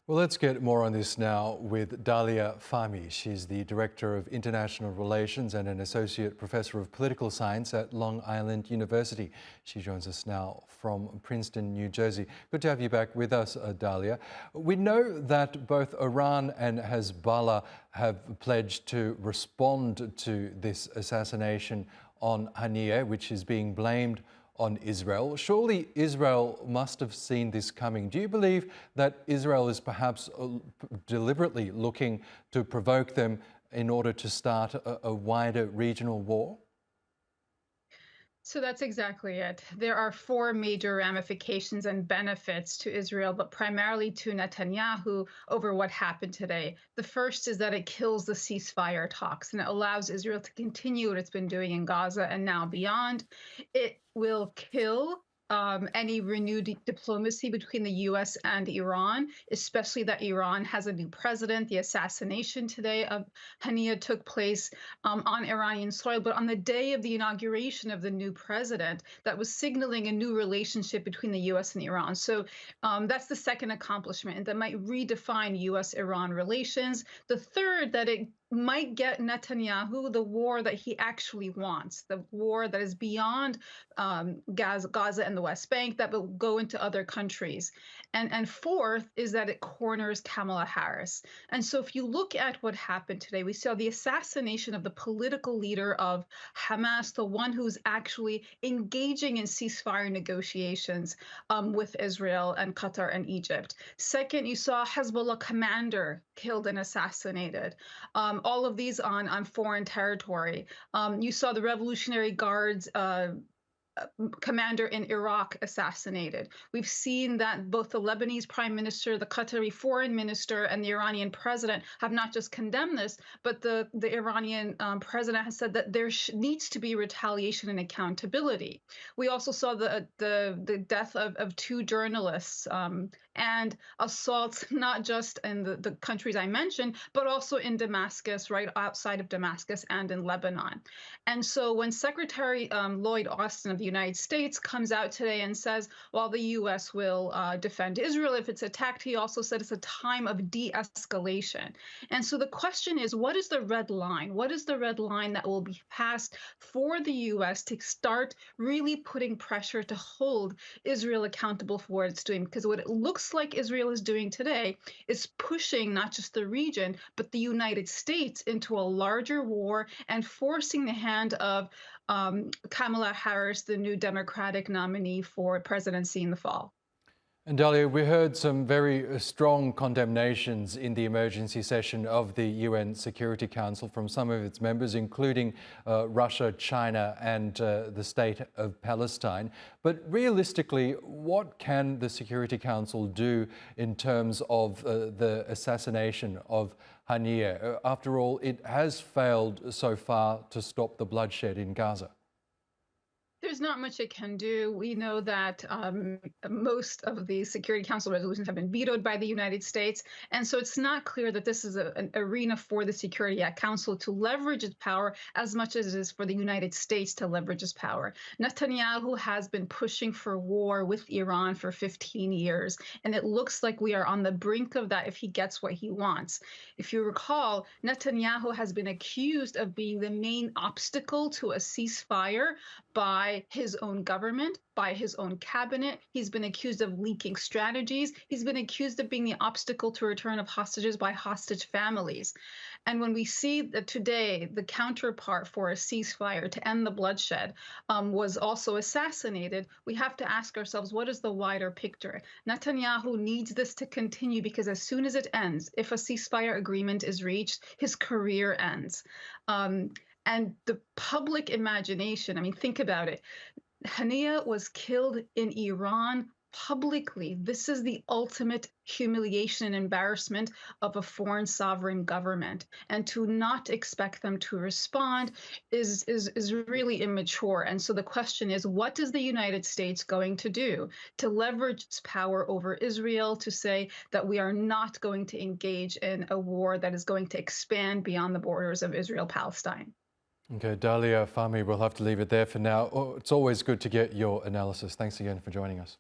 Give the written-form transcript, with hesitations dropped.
Well, let's get more on this now with Dalia Fahmy. She's the Director of International Relations and an Associate Professor of Political Science at Long Island University. She joins us now from Princeton, New Jersey. Good to have you back with us, Dalia. We know that both Iran and Hezbollah have pledged to respond to this assassination on Haniyeh, which is being blamed on Israel. Surely Israel must have seen this coming. Do you believe that Israel is perhaps deliberately looking to provoke them in order to start a wider regional war? So that's exactly it. There are four major ramifications and benefits to Israel, but primarily to Netanyahu over what happened today. The first is that it kills the ceasefire talks and it allows Israel to continue what it's been doing in Gaza and now beyond. It will kill any renewed diplomacy between the U.S. and Iran, especially that Iran has a new president. The assassination today of Haniyeh took place on Iranian soil, but on the day of the inauguration of the new president, that was signaling a new relationship between the U.S. and Iran. So that's the second accomplishment, and that might redefine U.S.-Iran relations. The third, that it might get Netanyahu the war that he actually wants, the war that is beyond Gaza and the West Bank, that will go into other countries. And fourth is that it corners Kamala Harris. And so if you look at what happened today, we saw the assassination of the political leader of Hamas, the one who's actually engaging in ceasefire negotiations with Israel and Qatar and Egypt. Second, you saw Hezbollah commander killed and assassinated. All of these on foreign territory. You saw the Revolutionary Guards commander in Iraq assassinated. We've seen that both the Lebanese prime minister, the Qatari foreign minister, and the Iranian president have not just condemned this, but the Iranian president has said that there needs to be retaliation and accountability. We also saw the death of two journalists and assaults, not just in the countries I mentioned, but also in Damascus, right outside of Damascus, and in Lebanon. And so when Secretary Lloyd Austin of the United States comes out today and says, well, the U.S. will defend Israel if it's attacked, he also said it's a time of de-escalation. And so the question is, what is the red line? What is the red line that will be passed for the U.S. to start really putting pressure to hold Israel accountable for what it's doing? Because what it looks like Israel is doing today is pushing not just the region, but the United States into a larger war and forcing the hand of Kamala Harris, the new Democratic nominee for presidency in the fall. And Dalia, we heard some very strong condemnations in the emergency session of the UN Security Council from some of its members, including Russia, China, and the state of Palestine. But realistically, what can the Security Council do in terms of the assassination of Haniyeh? After all, it has failed so far to stop the bloodshed in Gaza. There's not much it can do. We know that most of the Security Council resolutions have been vetoed by the United States. And so it's not clear that this is an arena for the Security Council to leverage its power as much as it is for the United States to leverage its power. Netanyahu has been pushing for war with Iran for 15 years. And it looks like we are on the brink of that if he gets what he wants. If you recall, Netanyahu has been accused of being the main obstacle to a ceasefire by his own government, by his own cabinet. He's been accused of leaking strategies. He's been accused of being the obstacle to return of hostages by hostage families. And when we see that today the counterpart for a ceasefire to end the bloodshed was also assassinated, we have to ask ourselves, what is the wider picture? Netanyahu needs this to continue because as soon as it ends, if a ceasefire agreement is reached, his career ends. And the public imagination, I mean, think about it. Haniyeh was killed in Iran publicly. This is the ultimate humiliation and embarrassment of a foreign sovereign government. And to not expect them to respond is really immature. And so the question is, what is the United States going to do to leverage its power over Israel to say that we are not going to engage in a war that is going to expand beyond the borders of Israel-Palestine? Okay, Dalia Fahmy, we'll have to leave it there for now. Oh, it's always good to get your analysis. Thanks again for joining us.